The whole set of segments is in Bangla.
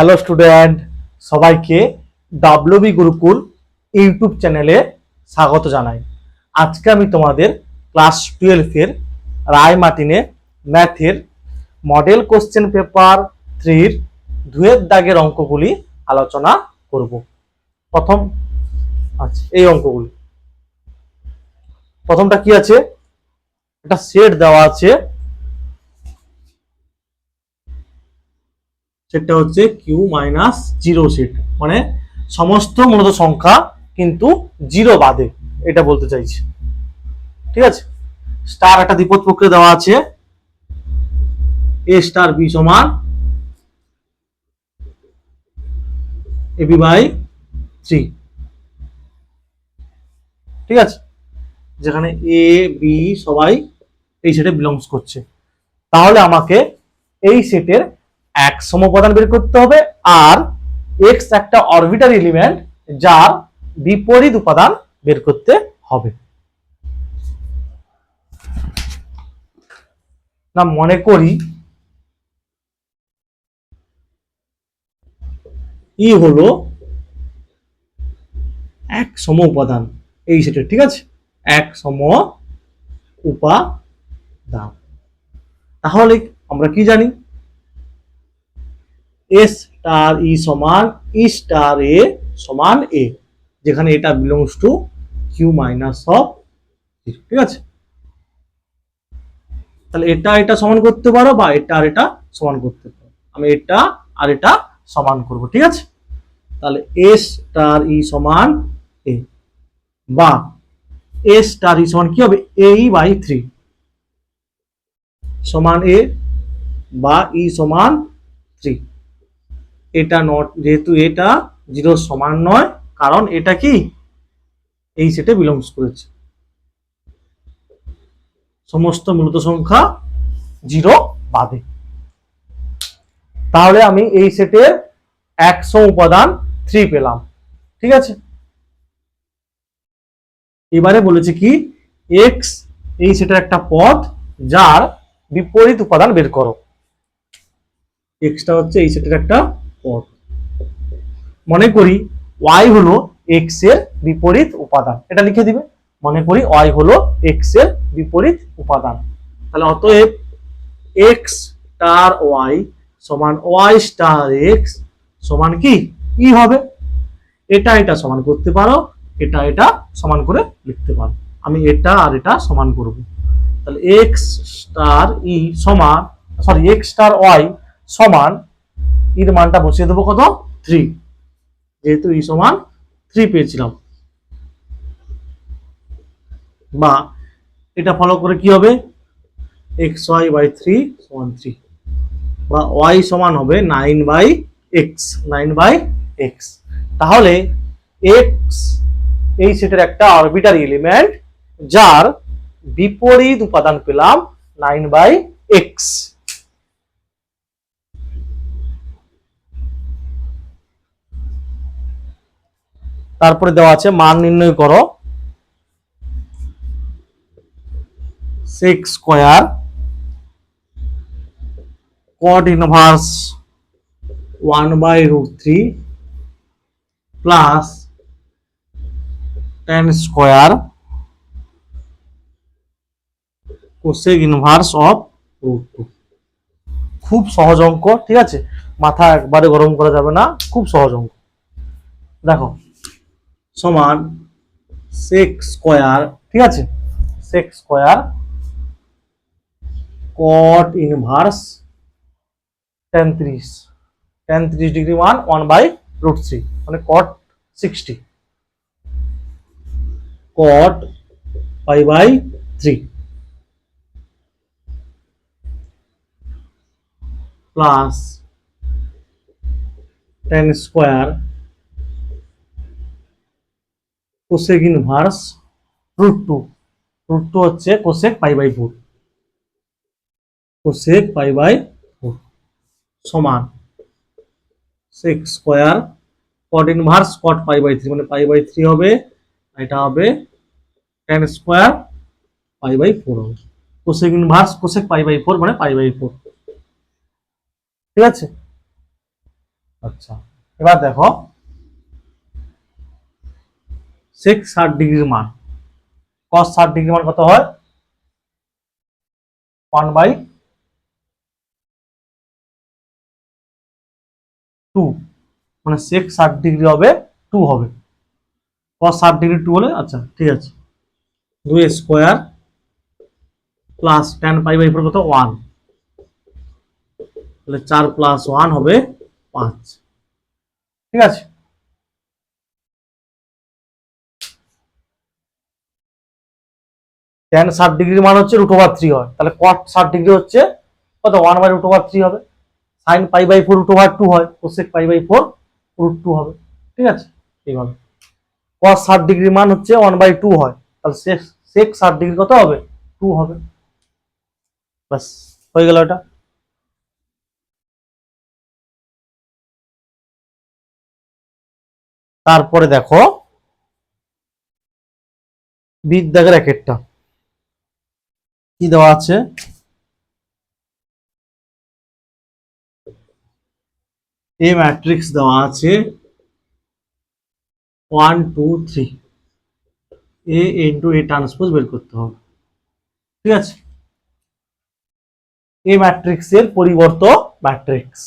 হ্যালো স্টুডেন্ট, সবাইকে ডাব্লিউবি গুরুকুল ইউটিউব চ্যানেলে স্বাগত জানাই। আজকে আমি তোমাদের ক্লাস 12-এর রায় মার্টিনে ম্যাথের মডেল কোশ্চেন পেপার 3-র 2-এর দাগের অঙ্কগুলি আলোচনা করব। প্রথম এই অঙ্কগুলি। প্রথমটা কি আছে? একটা সেট দেওয়া আছে, সেটা হচ্ছে Q-0 সেট, মানে সমস্ত মূলত সংখ্যা কিন্তু জিরো বাদে, এটা বলতে চাইছি। ঠিক আছে, স্টার একটা দ্বিপদ প্রক্রিয়া দেওয়া আছে, এ স্টার বি সমান এবি বাই 3। ঠিক আছে, যেখানে এ বি সবাই এই সেটে বিলংস করছে। তাহলে আমাকে এই সেটের এক সমউপাদান বের করতে হবে, আর এক্স একটা অরবিটাল এলিমেন্ট যার বিপরীত উপাদান বের করতে হবে। না, মনে করি ই হলো এক সম উপাদান এই সেটের। ঠিক আছে, এক সম উপাদান। তাহলে আমরা কি জানি? এ স্টার ই সমান ই স্টার এ সমান এ, যেখানে এটা বিলংস টু Q-0। ঠিক আছে, তাহলে এটা সমান করতে পারো, বা এটা আর এটা সমান করতে পারো। আমি এটা আর এটা সমান করব। ঠিক আছে, তাহলে এ স্টার ই সমান এ, বা এ স্টার ই সমান কি হবে? এই বাই 3 সমান এ, বা ই সমান 3। এটা নট, যেহেতু এটা জিরো সমান নয়, কারণ এটা কি এই সেটে বিলংস করেছে। সমস্ত মূলত সংখ্যা জিরো বাদে। তাহলে আমি এই সেটের এক সম উপাদান 3 পেলাম। ঠিক আছে, এবারে বলেছে কি এক্স এই সেটের একটা পদ যার বিপরীত উপাদান বের করো। এক্সটা হচ্ছে এই সেটের একটা পদ। মনে করি ওয়াই হলো এক্স এর বিপরীত উপাদান, এটা লিখে দিবে। মনে করি ওয়াই হলো এক্স এর বিপরীত উপাদান। তাহলে অতএব এক্স স্টার ওয়াই সমান ওয়াই স্টার এক্স সমান কি ই হবে। এটা সমান করতে পারো, এটা সমান করে লিখতে পারো। আমি এটা আর এটা সমান করব। তাহলে এক্স স্টার ই সমান, সরি, এক্স স্টার ওয়াই সমান, এর মানটা বসিয়ে দেবো কত? 3, যেহেতু ই সমান 3 পেয়েছিলাম। বা এটা ফলো করে কি হবে? এক্স ওয়াই বাই 3 সমান 3, বা ওয়াই সমান হবে 9/x। তাহলে এক্স এই সেটের একটা অরবিটাল এলিমেন্ট যার বিপরীত উপাদান পেলাম 9/x। তারপরে দেওয়া আছে মান নির্ণয় করো sec square cot inverse 1/√3 plus tan square cosec inverse of √2। খুব সহজ অঙ্ক। ঠিক আছে, মাথা একবারে গরম করা যাবে না, খুব সহজ অঙ্ক। দেখো, সমান সেক স্কয়ার, ঠিক আছে, sec square cot inverse tan 30 degree মান 1/√3, মানে cot 60, cot π/3 plus tan square cosec inverse √2। √2 হচ্ছে কোসেক π/4, কোসেক π/4 সমান sec square cot inverse cot π/3, মানে π/3 হবে, এটা হবে tan স্কয়ার π/4 হবে। কোসেক ইনভার্স কোসেক π/4 মানে π/4। ঠিক আছে, আচ্ছা, এবার দেখো সেক 60 ডিগ্রির মান, কস 60 ডিগ্রির মান কত হয়? 1/2, মানে সেক 60 ডিগ্রি হবে 2 হবে, কস 60 ডিগ্রি 2 হলে, আচ্ছা ঠিক আছে, 2 স্কোয়ার প্লাস tan π/4 কত 1, তাহলে 4 + 1 হবে 5, ঠিক আছে। tan 60 ডিগ্রি মান হচ্ছে √3 হয়, তাহলে cot 60 ডিগ্রি হচ্ছে কত 1/√3 হবে, sin π/4 √2 হয়, cosec π/4 √2 হবে, ঠিক আছে। এইভাবে cos 60 ডিগ্রি মান হচ্ছে 1/2 হয়, তাহলে sec 60 ডিগ্রি কত হবে 2 হবে, বাস হয়ে গেল এটা। তারপরে দেখো বিদ্যাগের একটা কি দেওয়া আছে, এ ম্যাট্রিক্স দেওয়া আছে 1 2 3, এ ইন্টু এ ট্রান্সপোজ বের করতে হবে, ঠিক আছে। এ ম্যাট্রিক্সের পরিবর্ত ম্যাট্রিক্স,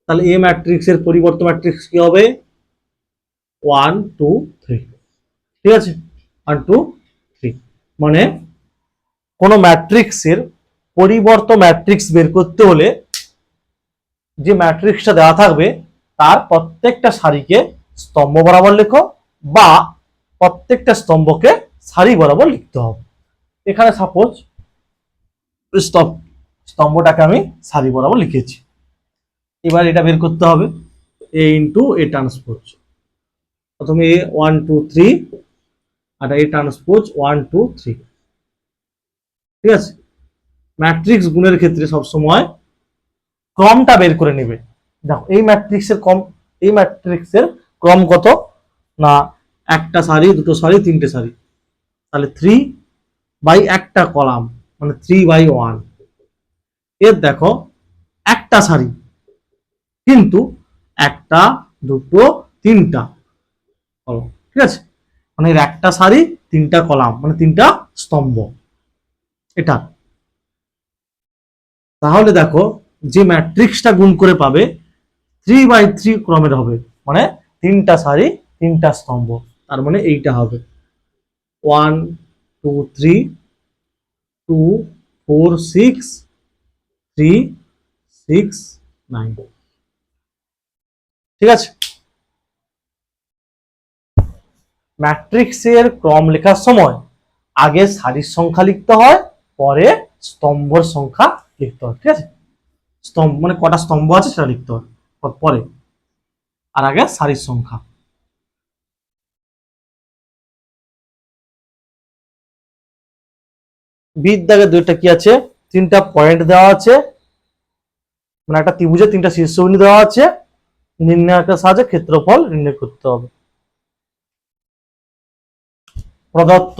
তাহলে এ ম্যাট্রিক্সের পরিবর্ত ম্যাট্রিক্স কি হবে 1 2 3, ঠিক আছে, 1 2 3, মানে কোন ম্যাট্রিক্সের পরিবর্ত ম্যাট্রিক্স বের করতে হলে যে ম্যাট্রিক্সটা দেওয়া থাকবে তার প্রত্যেকটা সারিকে স্তম্ভ বরাবর লেখো বা প্রত্যেকটা স্তম্ভকে সারি বরাবর লিখতে হবে। এখানে সাপোজ স্তম্ভটাকে আমি সারি বরাবর লিখেছি, এবার এটা বের করতে হবে এ ইন্টু এ ট্রান্সপোজ, প্রথমে এ 1 2 3 আর এ ট্রান্সপোজ 1 2 3, ঠিক আছে। ম্যাট্রিক্স গুণের ক্ষেত্রে সবসময় ক্রমটা বের করে নেবে। দেখো এই ম্যাট্রিক্সের ক্রম কত না, একটা সারি, দুটো সারি, তিনটে সারি, তাহলে 3/একটা কলাম মানে 3/1। এর দেখো একটা সারি কিন্তু একটা, দুটো, তিনটা কলাম, ঠিক আছে, মানে এর একটা সারি তিনটা কলাম মানে তিনটা স্তম্ভ এটা। তাহলে দেখো যে ম্যাট্রিক্সটা গুণ করে পাবে 3/3 ক্রমের হবে, মানে তিনটা সারি তিনটা স্তম্ভ, তার মানে এইটা হবে 1 2 3 2 4 6 3 6 9, ঠিক আছে। ম্যাট্রিক্সের ক্রম লেখার সময় আগে সারির সংখ্যা লিখতে হয়, পরে স্তম্ভর সংখ্যা লিখতে হয়, ঠিক আছে। স্তম্ভ মানে কটা স্তম্ভ আছে সেটা লিখতে হয় পরে, আর আগে সারির সংখ্যা। বিদ্যাগে দুইটা কি আছে, তিনটা পয়েন্ট দেওয়া আছে, মানে একটা ত্রিভুজে তিনটা শীর্ষবিন্দু দেওয়া আছে, নির্ণায়কের সাহায্যে ক্ষেত্রফল নির্ণয় করতে হবে। প্রদত্ত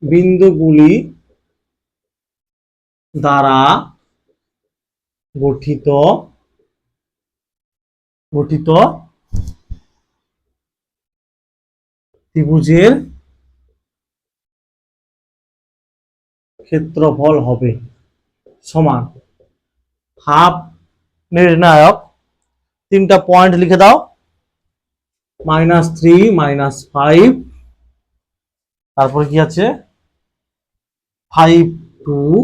বিন্দুগুলি দ্বারা গঠিত গঠিত ত্রিভুজের ক্ষেত্রফল হবে সমান হাফ নির্ণায়ক, তিনটা পয়েন্ট লিখে দাও, -3 -5, তারপরে কি আছে 5 2,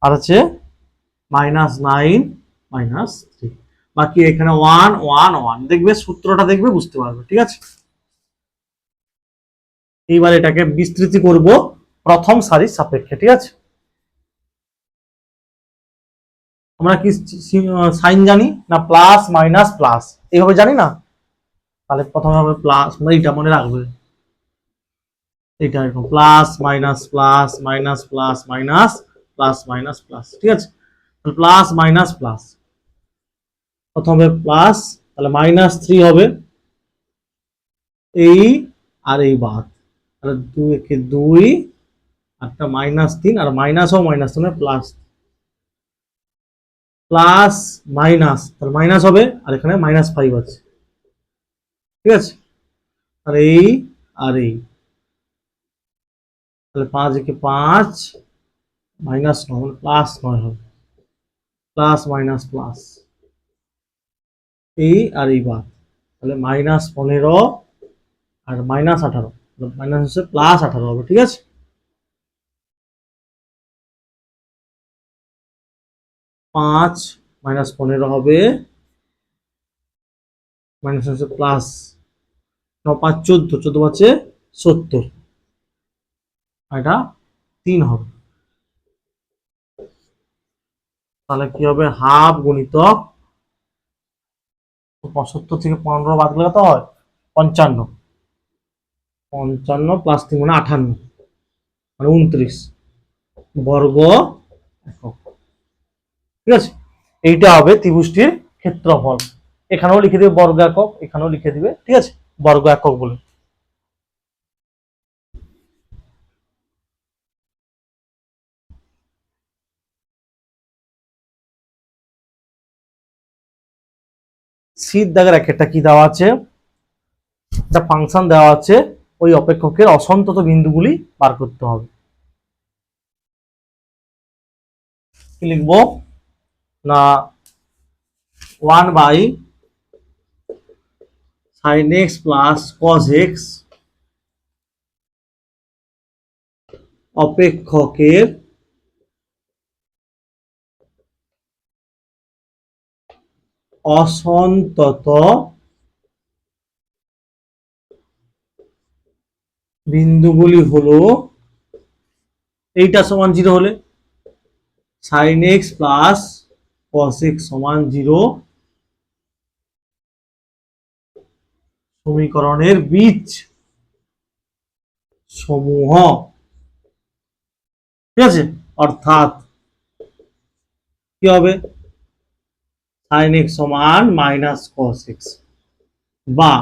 আর আছে -9 -3, বাকি এখানে 1 1 1, দেখবে সূত্রটা দেখবে বুঝতে পারবে, ঠিক আছে। এইবার এটাকে বিস্তৃতি করব প্রথম সারির সাপেক্ষে, ঠিক আছে। আমরা কি সাইন জানি না, প্লাস মাইনাস প্লাস এইভাবে জানি না, তাহলে প্রথমে হবে প্লাস, এইটা মনে রাখবে, এটা এরকম plus minus plus minus plus minus plus minus plus, ঠিক আছে। প্লাস মাইনাস প্লাস, প্রথমে প্লাস, তাহলে -3 হবে, এই আর এই বাদ, তাহলে 2 × 2, আরটা -3, আর মাইনাস ও মাইনাস মানে +3, প্লাস মাইনাস, তাহলে মাইনাস হবে, আর এখানে -5 আছে, ঠিক আছে। আর এই আর এই, তাহলে 5 একে 5, -9 মানে +9 হবে, প্লাস মাইনাস প্লাস, এই আর এই বাদ, তাহলে -15 আর -18, মাইনাস হচ্ছে +18 হবে, ঠিক আছে। 5 -15 হবে, মাইনাস হচ্ছে প্লাস 9 5 14, 14 পাচ্ছে 70, এটা 3 হবে। তাহলে কি হবে, হাফ গুণিতক 75 থেকে 15 বাদ গেলে তো হয় 55, 55 প্লাস 3 মানে 58, মানে 29 বর্গ একক, ঠিক আছে। এইটা হবে ত্রিভুজটির ক্ষেত্রফল। এখানেও লিখে দিবে বর্গ একক, এখানেও লিখে দিবে, ঠিক আছে, বর্গ একক বলে। সির দাগের একটা কি দেওয়া আছে, একটা ফাংশন দেওয়া আছে, ওই অপেক্ষকের অসন্তত বিন্দুগুলি বার করতে হবে। কি লিখবো না, 1/sin x plus cos x অপেক্ষকের অসন্তত বিন্দুগুলি হলো, এইটা সমান 0 হলে sin x plus cos x সমান 0 সমীকরণের বীজ সমূহ, ঠিক আছে। অর্থাৎ কি হবে, sin x সমান -cos x, বা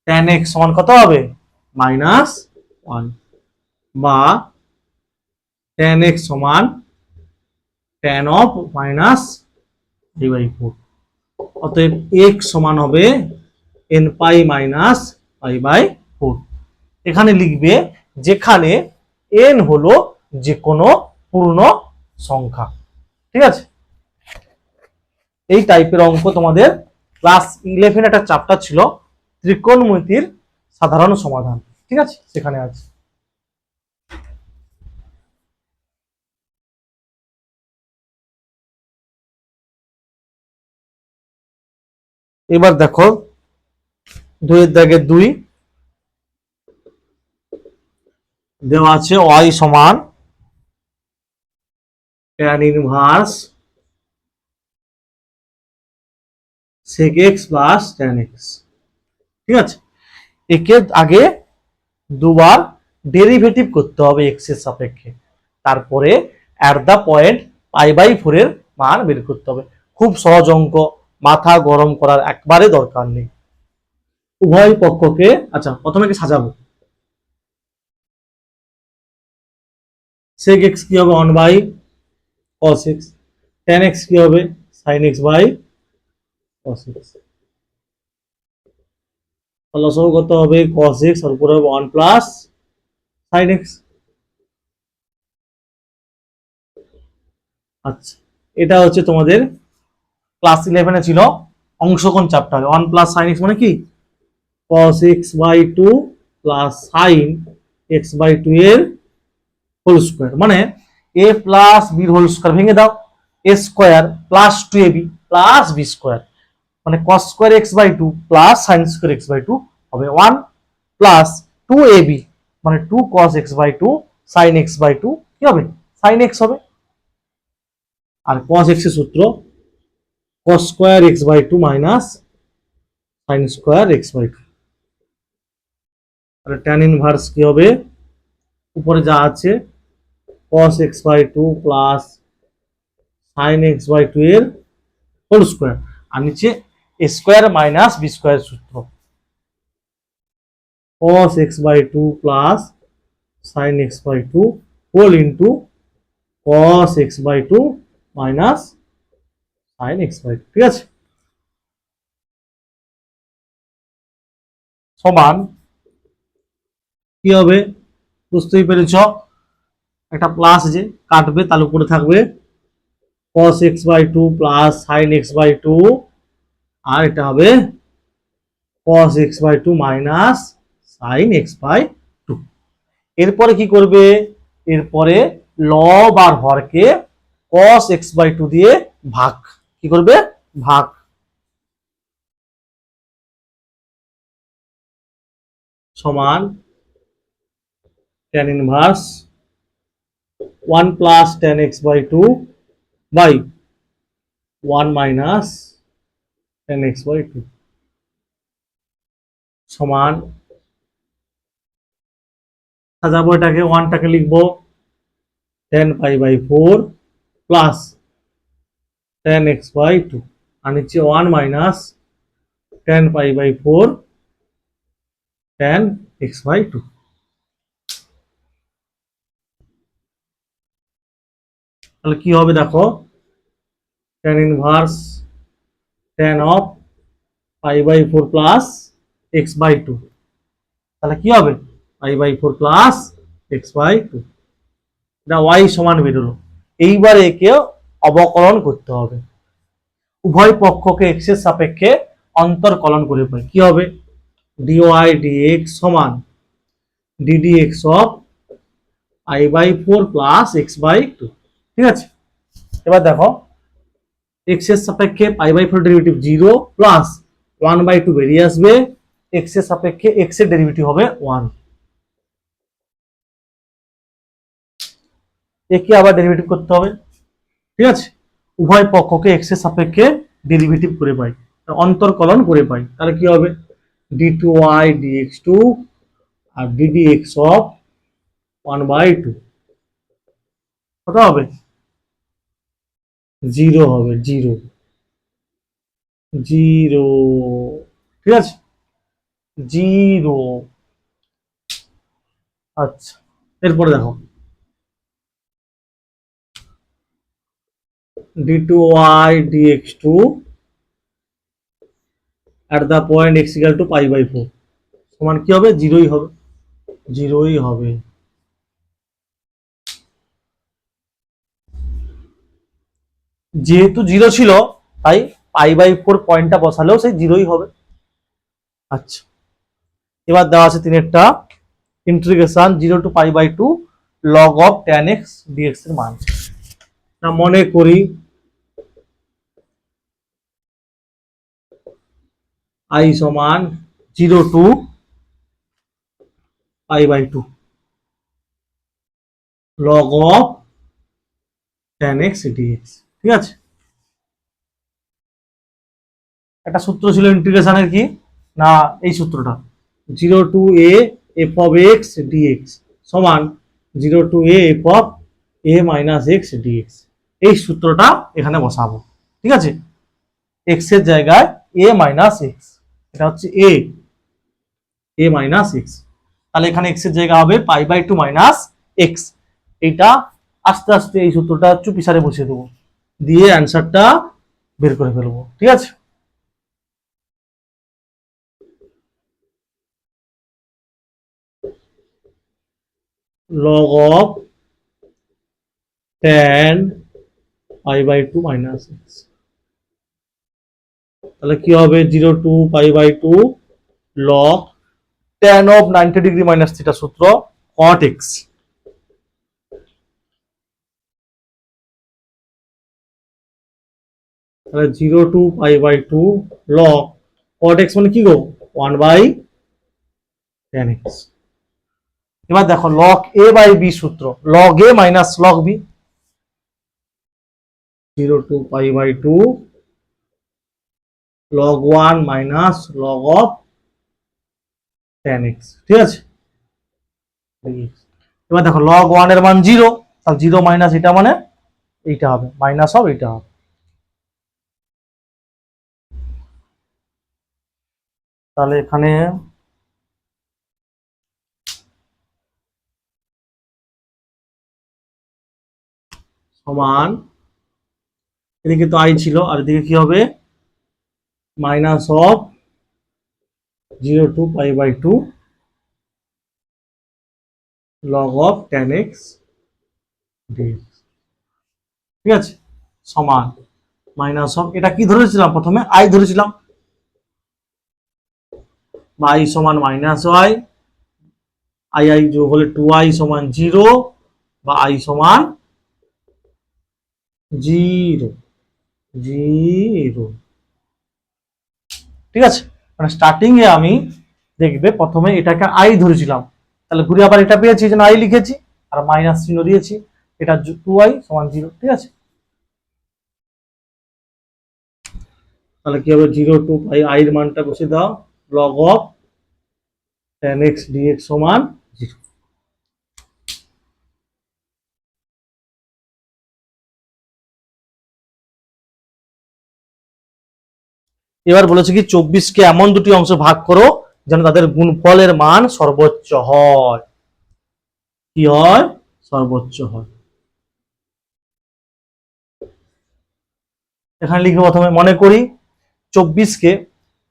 tan x সমান কত হবে -1, বা tan x সমান tan অফ -3/4। অতএব x সমান হবে n π-π/4। এখানে লিখবে যেখানে n হলো যে কোনো পূর্ণ সংখ্যা, ঠিক আছে। এই টাইপের অঙ্ক তোমাদের ক্লাস 11 একটা চ্যাপ্টার ছিল ত্রিকোণমিতির সাধারণ সমাধান, ঠিক আছে, সেখানে আছে। এবার দেখো 2 এর দাগে 2 দেওয়া আছে, y সমান tan inverse sec x plus tan x, ঠিক আছে। একে আগে দুবার ডেরিভেটিভ করতে হবে x এর সাপেক্ষে, তারপরে অ্যাট দা পয়েন্ট π/4 এর মান বের করতে হবে। খুব সহজ অঙ্ক, মাথা গরম করার একবারে দরকার নেই। উভয় পক্ষকে, আচ্ছা প্রথমে কি সাজাবো, sec x কি হবে 1/cos x, tan x কি হবে sin x/cos x, লসাগু কত হবে cos x আর উপরে হবে 1 প্লাস sin x। আচ্ছা, এটা হচ্ছে তোমাদের ক্লাস 11 এ ছিল অংশকোণ চ্যাপ্টার। 1 প্লাস sin x মানে কি cos x/2 plus sin x/2 এর হোল স্কয়ার, মানে a plus b whole square ভেঙে দাও, a square plus 2ab plus b square, মানে cos square x/2 plus sin square x/2 হবে 1 প্লাস 2ab, মানে 2 cos x/2 sin x/2 কি হবে sin x হবে। আর cos x এর সূত্র cos square x/2 minus sin square x/2। আর tan ইনভার্স কি হবে, উপরে যা আছে cos x/2 plus sin x/2 এর হোল স্কয়ার, আর নিচে a square minus b square সূত্র cos x/2 plus sin x/2 whole into cos x/2 minus sine x by two, ঠিক আছে। সমান কি হবে বুঝতেই পেরেছ, একটা প্লাস যে কাটবে তার উপরে থাকবে cos x by two plus sine x by two, আর এটা হবে cos x by two minus sine x by two. এরপরে কি করবে, এরপরে লব আর হরকে cos x বাই টু দিয়ে ভাগ, কি করবে ভাগ, সমান tan inverse 1 plus tan x by two by 1 minus tan x by two, সমান সাজাবো এটাকে, ওয়ানটাকে লিখবো tan pi by four plus tan x by two, আর নিচে 1 minus tan pi by four tan x by two. তাহলে কি হবে দেখো, tan inverse tan of pi by four plus x by two, তাহলে কি হবে pi by four plus x by two, এটা ওয়াই সমান বেরোলো। এইবার একে অবকলন করতে হবে, উভয় পক্ষকে এক্স এর সাপেক্ষে অন্তর্কলন করে পাই, কি হবে ডিওয়াই ডিএক্স সমান d d x of pi by four plus x by two, ঠিক আছে। এবার দেখো এক্স এর সাপেক্ষে pi by four derivative zero plus one by two বেরিয়ে আসবে, এক্স এর সাপেক্ষে এক্স এর ডেরিভেটিভ হবে ওয়ান, একে আবার ডেরিভেটিভ করতে হবে, ঠিক আছে। উভয় পক্ষকে এক্স এর সাপেক্ষে ডেরিভেটিভ করে পাই, অন্তর্কলন করে পাই, তাহলে কি হবে d two y dx two আর d d x of one by two, কত হবে জিরো হবে, জিরো জিরো, ঠিক আছে জিরো। আচ্ছা এরপরে দেখো d two y dx two at the point x equal to pi by four সমান কি হবে জিরোই হবে, জিরোই হবে। যেহেতু জিরো ছিল তাই পাই বাই ফোর পয়েন্টটা বসালেও সেই জিরোই হবে। আচ্ছা এবার দেওয়া আছে তিনেরটা integration zero to pi by two log of tan x d x এর মান, না মনে করি আই সমান zero to pi by two log of tan x d x, ঠিক আছে। একটা সূত্র ছিল ইন্টিগ্রেশনের কি, না এই সূত্রটা zero to a f of x d x সমান zero to a f of A minus x d x, এই সূত্রটা এখানে বসাবো, ঠিক আছে। এক্স এর জায়গায় এ মাইনাস এক্স, এটা হচ্ছে এ মাইনাস এক্স, তাহলে এখানে এক্স এর জায়গা হবে pi by two minus x, এইটা আস্তে আস্তে এই সূত্রটা চুপিসারে বসিয়ে দেবো, দিয়ে অ্যান্সারটা বের করে ফেলবো, ঠিক আছে। Log of tan pi by two minus x, তাহলে কি হবে zero to pi by two log tan of 90 degree minus theta সূত্র cot x, তাহলে zero to pi by two log cot x মানে কি গো ওয়ান বাই tan x। এবার দেখো লগ এ বাই বি সূত্র log a minus log b, zero to pi by two log one minus log of tan x, ঠিক আছে। এবার দেখো লগ ওয়ান এর মান জিরো, তাহলে জিরো মাইনাস এটা মানে এইটা হবে মাইনাস অফ এইটা হবে, তাহলে এখানে সমান এদিকে তো আই ছিল, আর এদিকে কি হবে, minus of 0 to π/2 log of tan x dx, ঠিক আছে, সমান মাইনাস অফ, এটা কি ধরেছিলাম প্রথমে, আই ধরেছিলাম, বা আই সমান মাইনাস ওয়াই, আই আই যোগ হলে 2i সমান 0, বা আই সমান 0, 0, ঠিক আছে। মানে স্টার্টিং এ আমি দেখবে প্রথমে এটাকে আই ধরেছিলাম, তাহলে ঘুরে আবার এটা পেয়েছি, এই জন্য আই লিখেছি, আর মাইনাস চিহ্ন দিয়েছি, এটা 2i সমান 0, ঠিক আছে। তাহলে কি হবে, 0 to π, আই এর মানটা বসে দাও, log of tan x dx সমান 0। এবার বলেছে কি 24 কে এমন দুটি অংশ ভাগ করো যেন তাদের গুণফলের মান সর্বোচ্চ হয়। কি হয়, সর্বোচ্চ হয়। এখানে লিখবো প্রথমে, মনে করি 24কে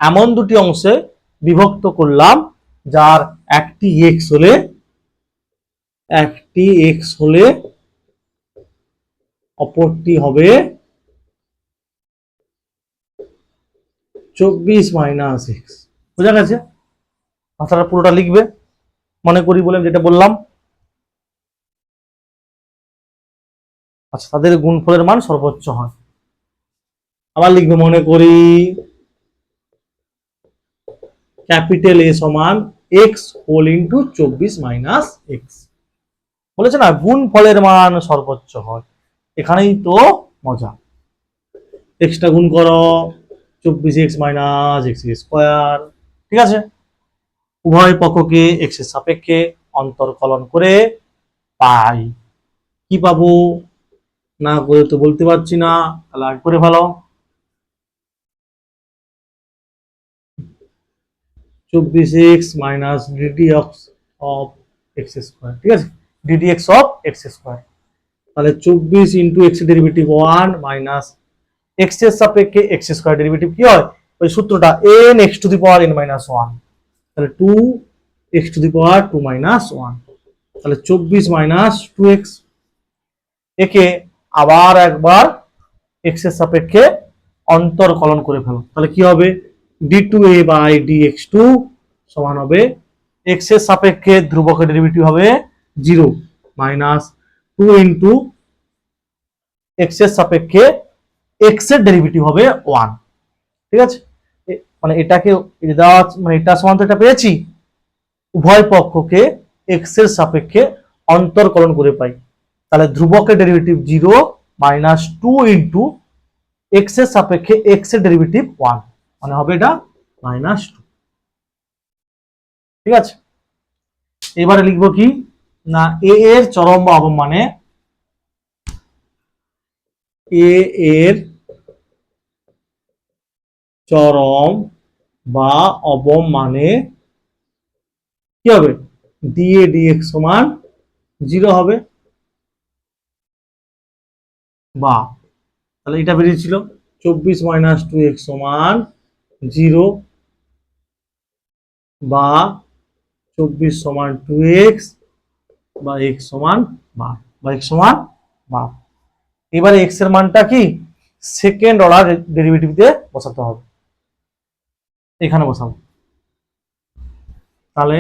এমন দুটি অংশে বিভক্ত করলাম যার একটি এক্স হলে অপরটি হবে 24 - x। বোঝা গেছে? কথাটা পুরোটা লিখবে, মনে করি বলে যেটা বললাম। আচ্ছা, তাদের গুণফলের মান সর্বোচ্চ হয়। আবার লিখবে, মনে করি ক্যাপিটাল এ সমান x হোল ইন্টু 24 - x। বলেছে না গুণফলের মান সর্বোচ্চ হয়, এখানেই তো মজা। এক্সটা গুণ করো, 24x - x² ঠিক আছে। উভয় পক্ষকে এক্স এর সাপেক্ষে অন্তর্কলন করে পাই, কি পাবো, না করে তো বলতে পারছি না, তাহলে আগে করে ফেলো। 24x - ddx অফ x², ঠিক আছে, ddx অফ x²। তাহলে 24 into x derivative 1 minus x এর সাপেক্ষে x² ডেরিভেটিভ কি হয়, ওই সূত্রটা n x⁻n - 1, তাহলে 2x⁻2 - 1, তাহলে 24 - 2x। একে আবার একবার এক্স এর সাপেক্ষে অন্তর্কলন করে ফেলো, তাহলে কি হবে, d2a/dx2 সমান হবে এক্স এর সাপেক্ষে ধ্রুবকের ডেরিভেটিভ হবে 0 মাইনাস 2 ইন্টু এক্স এর সাপেক্ষে এক্স এর ডেরিভেটিভ হবে 1, ঠিক আছে। মানে এটাকে দেওয়া, মানে এটা সমান তো এটা পেয়েছি, উভয় পক্ষকে এক্স এর সাপেক্ষে অন্তর্কলন করে পাই, তাহলে ধ্রুবকের ডেরিভেটিভ 0 মাইনাস 2 ইন্টু এক্স এর সাপেক্ষে এক্স এর ডেরিভেটিভ 1, মানে হবে এটা -2, ঠিক আছে। এবারে লিখবো কি না, এ এর চরম বা অবম মানে, এ এর চরম বা অবম মানে কি হবে, dA/dx সমান 0 হবে, বা তাহলে এটা বেরিয়েছিল 24 - 2x সমান 0, বা 24 সমান 2x, বা x সমান 12, বা x সমান 12। এবারে x এর মানটা কি সেকেন্ড অর্ডার ডেরিভেটিভ দিয়ে বসাতে হবে, এখানে বসাবো, তাহলে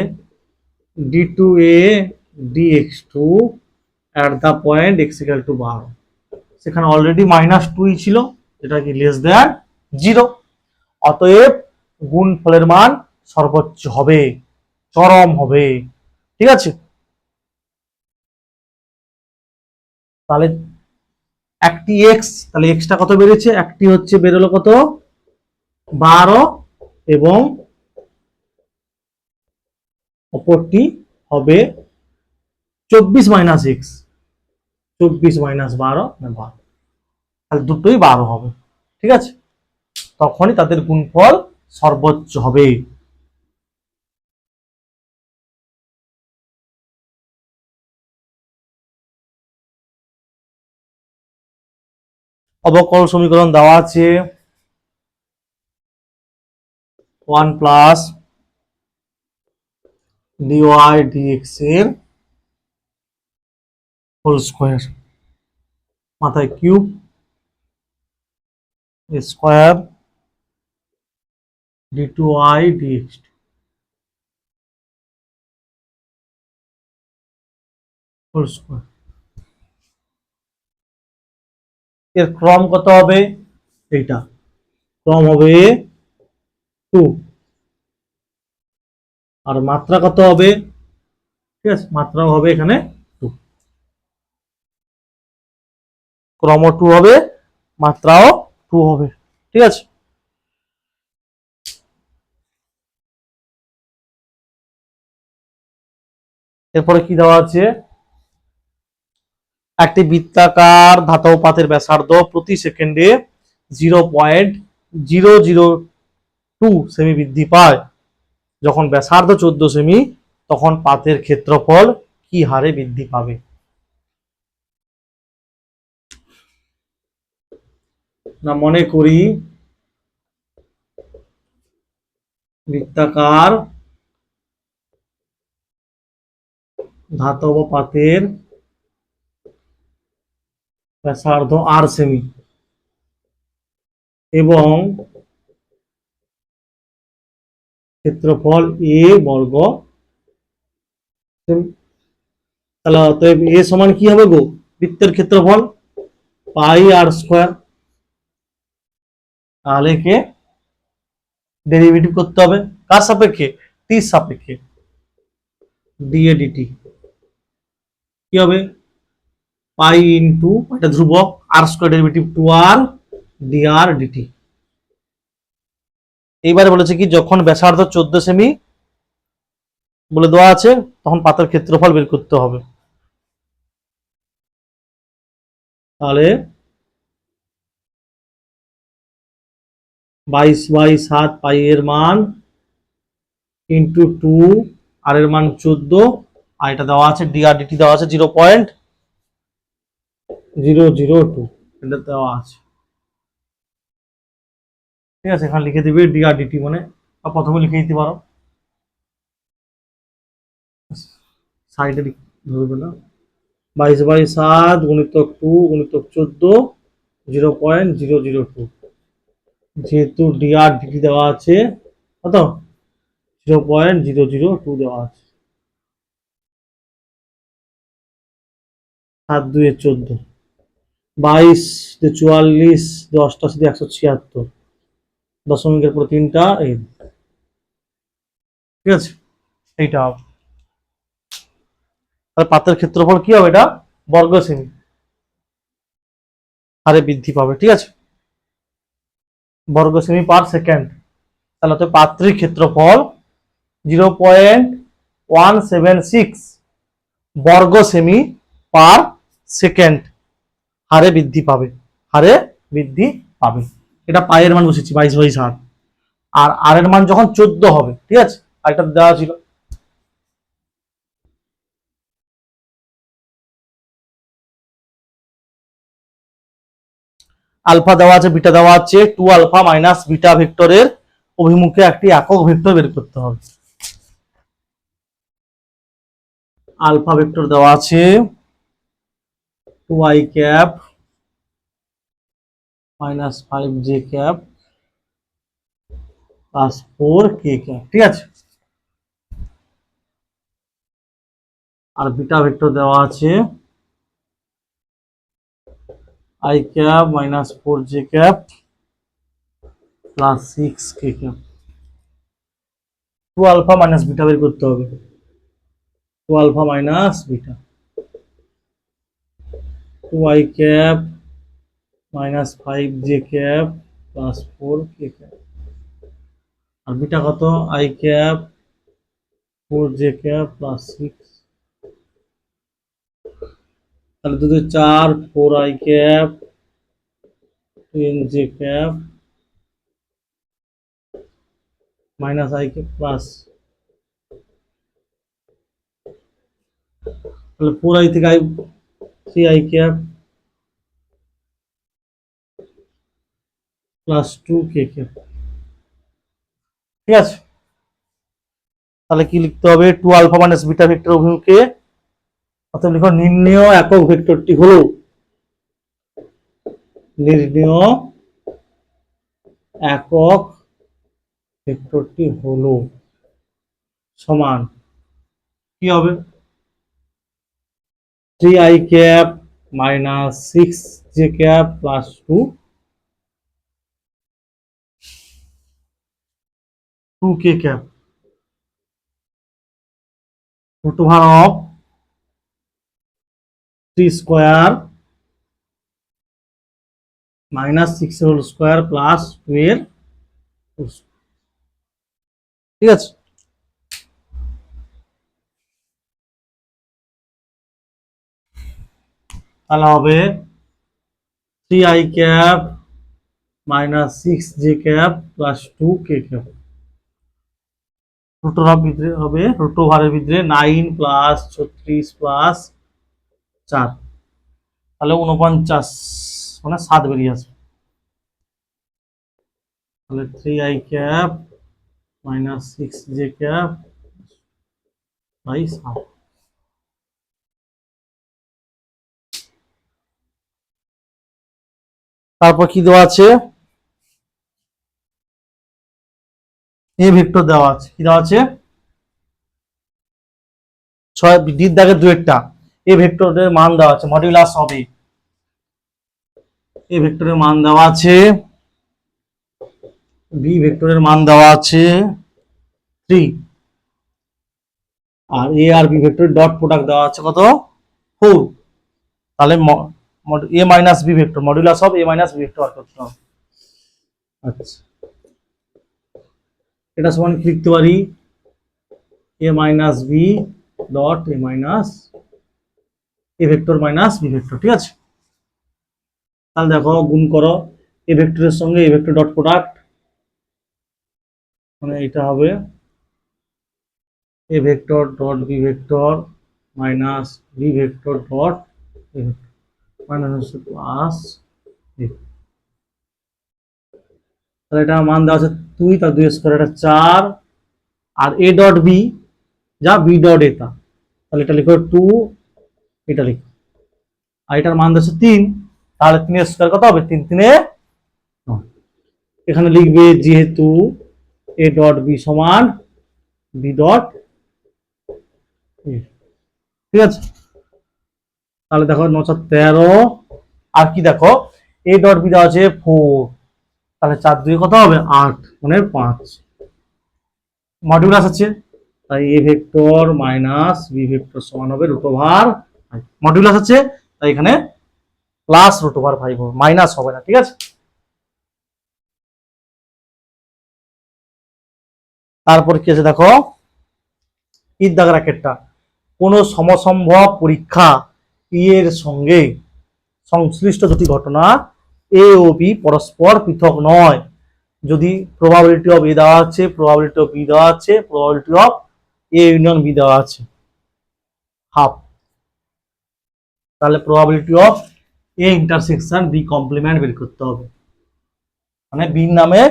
d2a/dx2 at the point x = 12, সেখানে অলরেডি -2 ছিল, এটা কি লেস দেন 0, অতএব গুণফলের মান সর্বোচ্চ হবে, চরম হবে, ঠিক আছে। তাহলে একটি এক্স, তাহলে এক্সটা কত বেড়েছে, একটি হচ্ছে বেরোলো কত 12, এবং অপরটি হবে 24 - x, 24 - 12 না 12, তাহলে দুটোই 12 হবে, ঠিক আছে। তখনই তাদের গুণফল সর্বোচ্চ হবে। অবকল সমীকরণ দেওয়া আছে 1 প্লাস ডিওয়াই ডিএক্স এর হোল স্কোয়ার, মাথায় cube square d two y dx whole square. এর ক্রম কত হবে? এইটা ক্রম হবে 2, আর মাত্রা কত হবে? ঠিক আছে, মাত্রাও হবে এখানে 2, ক্রম 2 হবে, মাত্রাও 2 হবে। ঠিক আছে, এরপরে কি দেওয়া আছে? একটি বৃত্তাকার ধাতব পাতের ব্যাসার্ধ প্রতি সেকেন্ডে 0.002 সেমি বৃদ্ধি পায়। যখন ব্যাসার্ধ 14 সেমি, তখন পাতের ক্ষেত্রফল কি হারে বৃদ্ধি পাবে? না, মনে করি বৃত্তাকার ধাতব পাতের ব্যাসার্ধ আর সেমি এবং ক্ষেত্রফল এ বর্গ সেমি। তাহলে অতএব এ সমান কি হবে গো? বৃত্তের ক্ষেত্রফল পাই আর স্কোয়ার। তাহলে কে ডেরিভেটিভ করতে হবে কার সাপেক্ষে? টি সাপেক্ষে, ডি এ ডিটি কি হবে? পাই ইন্টু, এটা ধ্রুবক, আর square derivative 2r dr dt। এইবারে বলেছে কি যখন ব্যাসার্ধ 14 সেমি বলে দেওয়া আছে, তখন পাতের ক্ষেত্রফল বের করতে হবে। তাহলে 22/7 পাই এর মান ইন্টু 2, আর এর মান 14, আর এটা দেওয়া আছে dr dt দেওয়া আছে 0.002, এটা দেওয়া আছে। ঠিক আছে, এখানে লিখে দিবে dr dt, মানে প্রথমে লিখে দিতে পারো, সাইডে ধরবে না। 22/7 গুণিতক 2 গুণিতক 14, 0.002, যেহেতু dr dt দেওয়া আছে কত? 0.002 দেওয়া আছে। 7 2 14, 22 44, 10 176, দশমিকের পরে 3টা এই। ঠিক আছে, এইটা হবে। পাতের ক্ষেত্রফল কি হবে? এটা বর্গ সেমি হারে বৃদ্ধি পাবে। ঠিক আছে, বর্গ সেমি পার সেকেন্ড। তাহলে তো পাত্রের ক্ষেত্রফল 0.176 বর্গ সেমি পার সেকেন্ড হারে বৃদ্ধি পাবে, হারে বৃদ্ধি পাবে। এটা পায়ের মান বসেছি 22/7, আর আর এর মান যখন 14 হবে, ঠিক আছে, আর এটা দেওয়া ছিল আলফা দেওয়া আছে, বিটা দেওয়া আছে, 2 আলফা মাইনাস বিটা ভেক্টরের অভিমুখে একটি একক ভেক্টর বের করতে হবে। আলফা ভেক্টর দেওয়া আছে 2i cap minus 5j cap plus 4k cap. ঠিক আছে, আর বিটা ভেক্টর দেওয়া আছে i cap minus 4j cap plus 6k cap. 2 alpha minus beta বের করতে হবে, 2 alpha minus beta, 2i cap minus 5j cap plus 4k cap, আর বিটা কত? i cap 4j cap plus 6, তাহলে 2 2 4, 4i cap 10j cap minus i cap plus, তাহলে 4i থেকে 3i cap plus 2k cap. ঠিক আছে, তাহলে কি লিখতে হবে? 2 আলফা মাইনাস বিটা ভেক্টর অভিমুখে, অর্থাৎ লিখো নির্ণেয় একক ভেক্টরটি হলো, নির্ণেয় একক ভেক্টরটি হলো সমান কি হবে? 3i cap minus 6j cap plus 2k cap root over of 3 square minus 6 whole square plus 2 এর হোল স্কয়ার। ঠিক আছে, তাহলে হবে 3i cap minus 6j cap plus 2k cap, root over ভিতরে হবে, রুট ওভারের ভিতরে 9 প্লাস 36 প্লাস 4, তাহলে 49 মানে 7 বেরিয়ে আসবে। তাহলে 3i cap minus 6j cap by 7। তারপর কি দেওয়া আছে? এ ভেক্টর দেওয়া আছে, কি দেওয়া আছে? 6 ডির দাগের দুয়েরটা, এ ভেক্টরের মান দেওয়া আছে, মডুলাস হবে, এ ভেক্টরের মান দেওয়া আছে, বি ভেক্টরের মান দেওয়া আছে 3, আর এ আর বি ভেক্টরের ডট প্রোডাক্ট দেওয়া আছে কত? 4। তাহলে A minus B vector, modulus of A minus B vector বার করতে হবে। আচ্ছা, এটা সমান কি লিখতে পারি? A minus B dot A minus A vector minus B vector. ঠিক আছে, তাহলে দেখো গুণ করো এ ভেক্টরের সঙ্গে এ ভেক্টর ডট প্রোডাক্ট, মানে এটা হবে a vector dot b vector minus B vector dot a vector minus plus, তাহলে এটা মান দেওয়া আছে 2, তার 2 স্কয়ার এটা 4, আর এ ডট বি যা বি ডট এটা, তাহলে এটা লিখো 2, এটা লিখো, আর এটার মান দেওয়া আছে 3, তাহলে 3 স্কয়ার কত হবে? 3 3 9। এখানে লিখবে যেহেতু এ ডট বি সমান বি ডট এ। ঠিক আছে, তাহলে দেখো 913, আর কি দেখো এ ডট বি দেওয়া আছে 4, তাহলে 4 2 কত হবে? 8 মানে 5, মডুলাস আছে, তাই a vector minus B vector সমান হবে রুট ওভার, মডুলাস আছে তাই এখানে প্লাস রুট ওভার 5 হবে, মাইনাস হবে না। ঠিক আছে, তারপর কি আছে দেখো, ঈদ দাগ রাকেটটা, কোন সমসম্ভব পরীক্ষা ই এর সঙ্গে সংশ্লিষ্ট দুটি ঘটনা এ ও বি পরস্পর পৃথক নয়, যদি প্রবাবিলিটি অফ এ দেওয়া আছে, প্রবাবিলিটি অফ বি দেওয়া আছে, probability of a union b দেওয়া আছে হাফ, তাহলে probability of a intersection b complement বের করতে হবে, মানে বি নামে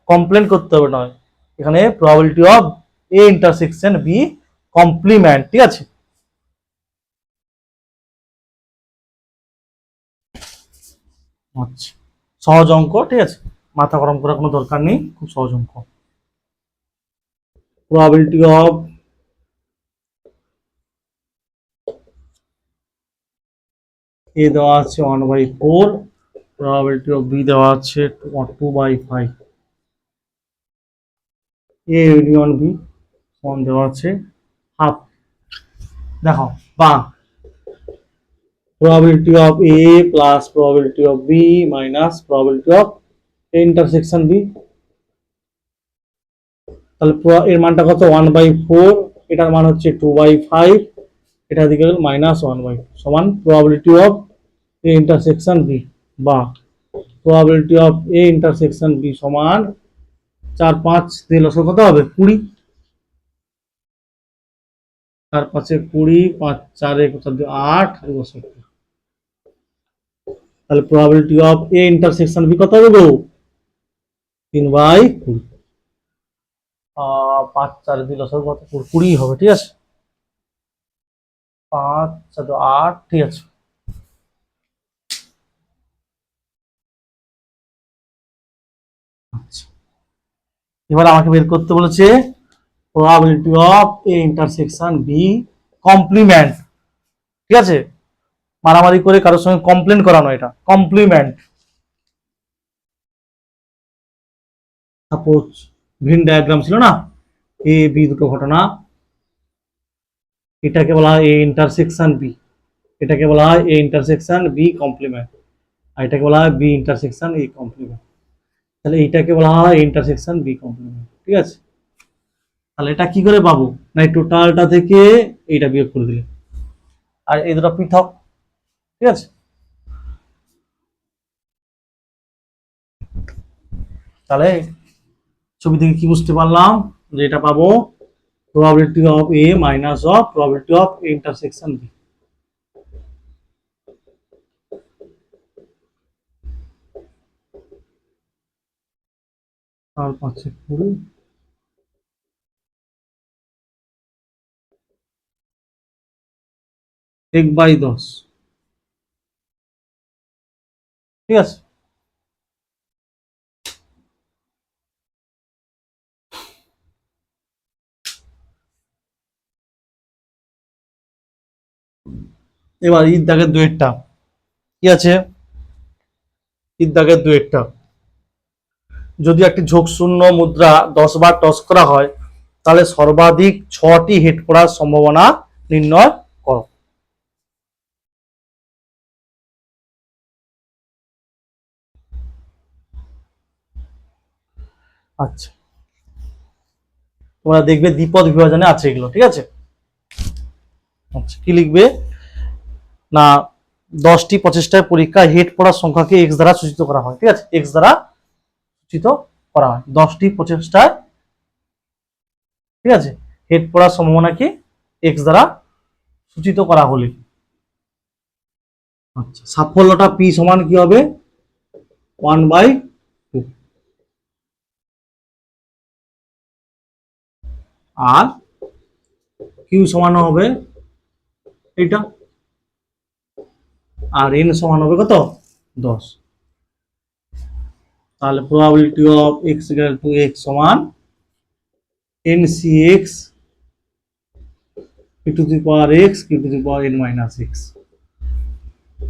কমপ্লেন করতে হবে নয়, এখানে probability of a intersection b complement. ঠিক আছে, আচ্ছা সহজ অঙ্ক। ঠিক আছে, মাথা গরম করার কোনো দরকার নেই, খুব সহজ অঙ্ক। প্রবাবিলিটি অফ এ দেওয়া আছে 1/4, প্রবাবিলিটি অফ বি দেওয়া আছে 2/5, এ ইউনিয়ন বি সমান দেওয়া আছে হাফ। দেখো বা probability of A plus probability of B minus probability of A intersection B, তাহলে এর মানটা কত? 1/4, এটার মান হচ্ছে 2/5, এটা দিকে গেল -1/2 সমান probability of A intersection B, বা probability of A intersection B সমান 4 5 দিয়ে লসগু কত হবে? 20, 4 5 20, 5 4 8, তাহলে probability of A intersection B কত হবে গো? 3/20, 5 4 2 লসাগু কত? 20 হবে, ঠিক আছে। 5 4 8, ঠিক আছে। আচ্ছা, এবার আমাকে বের করতে বলেছে probability of a intersection b complement, ঠিক আছে। মারামারি করে কারোর সঙ্গে কমপ্লেন করানো, এটা কমপ্লিমেন্ট। সাপোজ ভিন ডায়াগ্রাম ছিল না, এ বি দুটো ঘটনা, এটাকে বলা হয় এ ইন্টারসেকশন বি, এটাকে বলা হয় এ ইন্টারসেকশন বি কমপ্লিমেন্ট, আর এটাকে বলা হয় বি ইন্টারসেকশন এ কমপ্লিমেন্ট। তাহলে এইটাকে বলা হয় ইন্টারসেকশন বি কমপ্লিমেন্ট, ঠিক আছে। তাহলে এটা কি করে পাবো? না এই টোটালটা থেকে এইটা বিয়োগ করে দিলে, আর এই দুটো পৃথক, ঠিক আছে। তাহলে ছবি থেকে কি বুঝতে পারলাম? যে এটা পাবো probability of A minus of probability of A intersection B। আর 5 1/10, ঠিক আছে। এবার ঈদ দাগের দুয়েরটা কি আছে? ঈদ দাগের দুয়েরটা, যদি একটি ঝোঁকশূন্য মুদ্রা 10 বার টস করা হয় তাহলে সর্বাধিক 6টি হেড পড়ার সম্ভাবনা নির্ণয় করো। আচ্ছা, তোমরা দেখবে দ্বিপদ বিভাজনে আছে এগুলো, ঠিক আছে। আচ্ছা, কি লিখবে? না 10টি প্রচেষ্টায় পরীক্ষায় হেড পড়ার সংখ্যাকে এক্স দ্বারা সূচিত করা হয়, ঠিক আছে। এক্স দ্বারা সূচিত করা হয় 10টি প্রচেষ্টায়, ঠিক আছে। হেড পড়ার সম্ভাবনাকে এক্স দ্বারা সূচিত করা হলে, আচ্ছা, সাফল্যটা পি সমান কি হবে? 1/2, আর কিউ সমান হবে এটা, আর এন সমান হবে কত? 10। তাহলে probability of x equal to x সমান এন সি এক্স ই to the power x q to the power n minus x.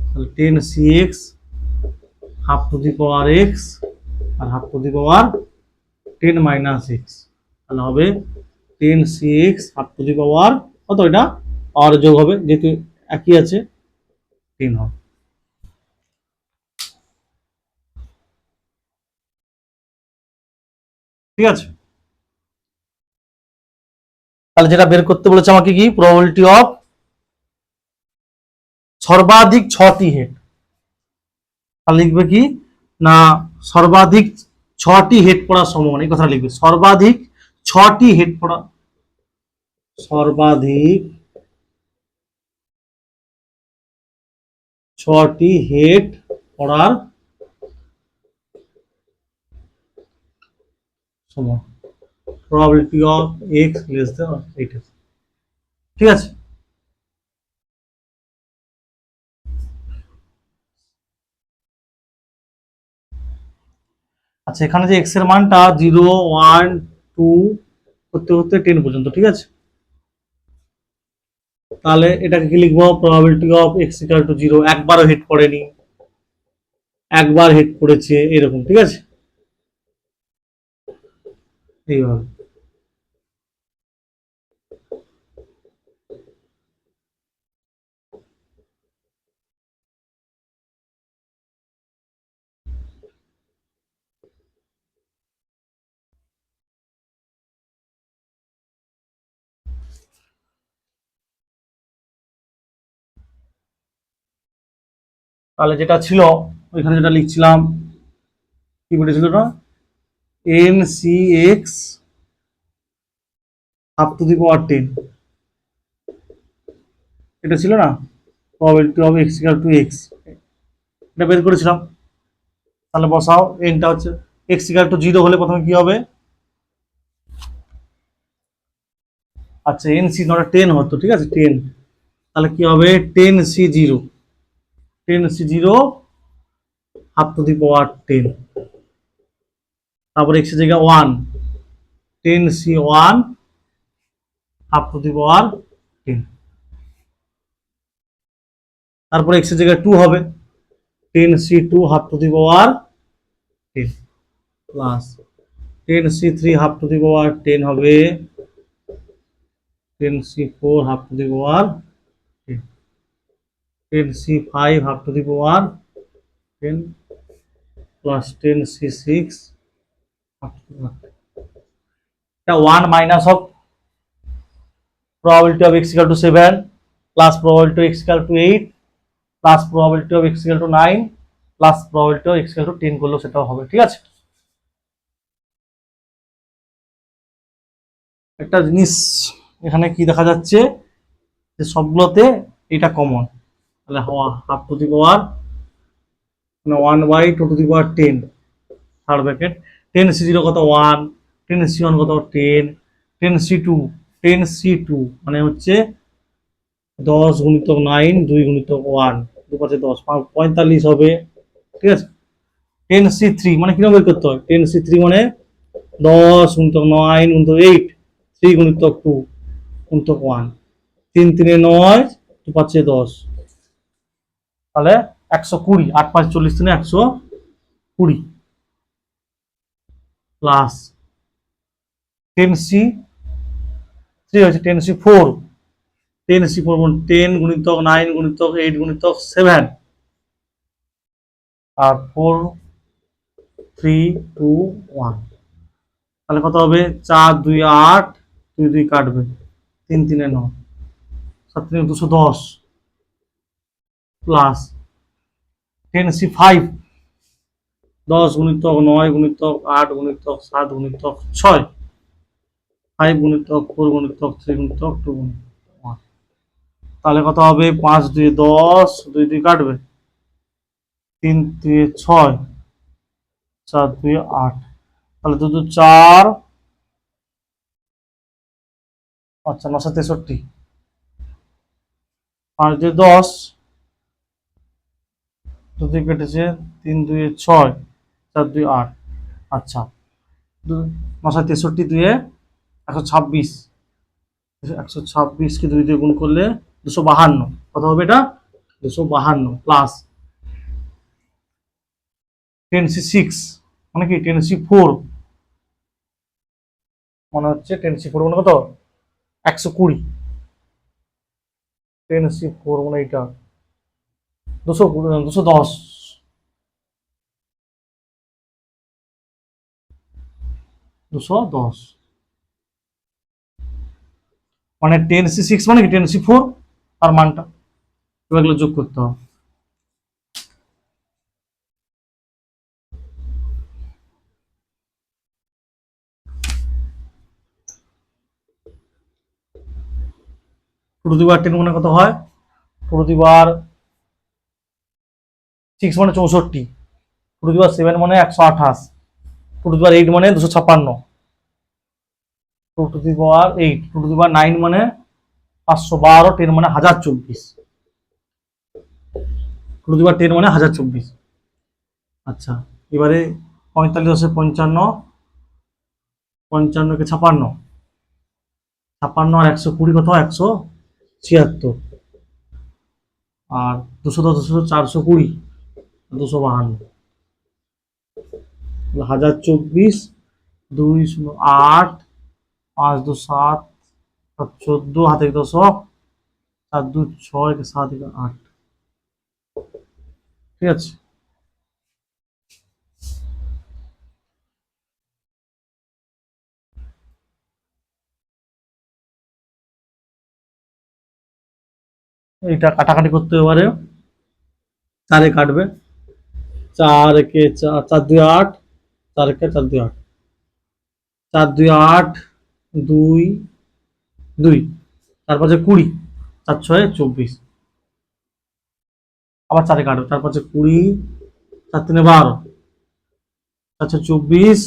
তাহলে 10 cx half to the power x আর half to the power 10 minus x, তাহলে হবে 10 cx half to the power কত? এটা পাওয়ার যোগ হবে, যেহেতু একই আছে, 10 হবে, ঠিক আছে। তাহলে যেটা বের করতে বলেছে আমাকে কি? প্রবাবিলিটি অফ সর্বাধিক 6টি হেড। তাহলে লিখবে কি? না সর্বাধিক 6টি হেড পড়ার সম্ভাবনা, এই কথা লিখবে। সর্বাধিক 6টি হেড পড়া, সর্বাধিক 6টি হেড পড়ার সম্ভাবনা, probability of x less than or 8, ঠিক আছে। আচ্ছা, এখানে যে x এর মানটা 0 1 2 করতে করতে 10 পর্যন্ত, ঠিক আছে। তাহলে এটাকে কি লিখবো? probability of x equal to 0, একবারও হিট পড়েনি, একবার হিট পড়েছে, এরকম, ঠিক আছে। এইভাবে তাহলে যেটা ছিল ওইখানে যেটা লিখছিলাম, কি বলেছিল না? N C x half to the power 10, এটা ছিল না probability of x equal to x, এটা বের করেছিলাম। তাহলে বসাও, এনটা হচ্ছে এক্স ইকাল টু 0 হলে প্রথমে কি হবে? আচ্ছা এনসি নট 10 হতো, ঠিক আছে 10, তাহলে কি হবে 10c0, 10c0 half to the power 10, তারপর এক্স এর জায়গায় 1, 10c1 half to the power 10, তারপর এক্স এর জায়গায় 2 হবে, 10c2 half to the power 10 plus 10c3 half to the power 10 হবে 10c4 half to the power 10, 10c5 half to the power 10 plus 10c6 half to the power 10। এটা 1 minus of probability of x equal to 7 plus probability of x equal to 8 plus probability of x equal to 9 plus probability of x equal to 10 করলেও সেটাও হবে, ঠিক আছে। একটা জিনিস এখানে কি দেখা যাচ্ছে যে সবগুলোতে এটা কমন, তাহলে half to the power 1/2 two the power 10 third bracket, 10c0 কত 1, 10c1 কত 10, 10c2 10c2 মানে হচ্ছে 10 গুণিতক 9 2 গুণিতক 1 2 পাঁচে 10 45 হবে, ঠিক আছে। 10c3 মানে কিরকম বের করতে হয়, 10c3 মানে 10 গুণিতক 9 গুণিতক 8 3 গুণিতক 2 গুণিতক 1 3 3 9 2 পাঁচে 10, তাহলে 120, 8 5 40 3 120 প্লাস 10c3 হচ্ছে 10c4, 10c4 10 গুণিতক 9 গুণিতক 8 গুণিতক 7 আর 4 3 2 1, তাহলে কত হবে 4 2 8 2 2 কাটবে 3 3 9 7 3 210 প্লাস 10c5 10 গুণিতক 9 গুণিতক 8 গুণিতক 7 গুণিতক 6 5 গুণিতক 4 গুণিতক 3 গুণিতক 2 গুণিতক 1, তাহলে কত হবে 5 2 10 2 2 কাটবে 3 2 6 4 2 8, তাহলে 2 2 4, আচ্ছা 963, 5 2 10 2 2 কেটেছে 3 2 6 4 2 8, আচ্ছা 963 2 126, 126 কে 2 দিয়ে গুণ করলে 252, কত হবে এটা 252 প্লাস 10c6 মানে কি 10c4 মানে হচ্ছে 10c4 মানে কত 120, 10c4 মানে এটা 210 210 মানে 10c6 মানে কি 10c4 তার মানটা এবার এগুলো যোগ করতে হবে। টু টু দি পাওয়ার 10 মানে কত হয়, টু টু দি পাওয়ার 6 মানে 64, টু টু দি পাওয়ার 7 মানে 128, টু টু দি পাওয়ার 8 মানে 256, two to the power 8, two to the power 9 মানে 512, 10 মানে 1024, টু টু দি পাওয়ার 10 মানে 1024। আচ্ছা এবারে 45 10 55, 55 কে 56, 56 আর 120 কত 176, আর 210 420 252, 1024 2 8 5 2 7 14 হাতে 10 4 2 6 7 8, ঠিক আছে। এইটা কাটাকাটি করতে পারে, 4 কাটবে 4 কে 4 4 2 8 4 কে 4 2 8 4 2 8 2 2 তারপর যে 20 4 6 24, আবার 4 কাটবে তারপর যে 20 4 3 12 আচ্ছা 24,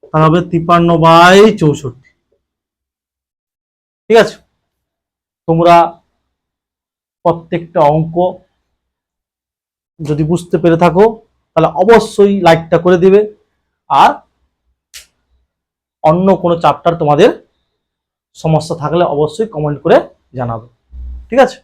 তাহলে হবে 53/64। ঠিক আছে, তোমরা প্রত্যেকটা অঙ্ক যদি বুঝতে পেরে থাকো তাহলে অবশ্যই লাইকটা করে দিবে, আর অন্য কোনো চ্যাপ্টার তোমাদের সমস্যা থাকলে অবশ্যই কমেন্ট করে জানাবে। ঠিক আছে।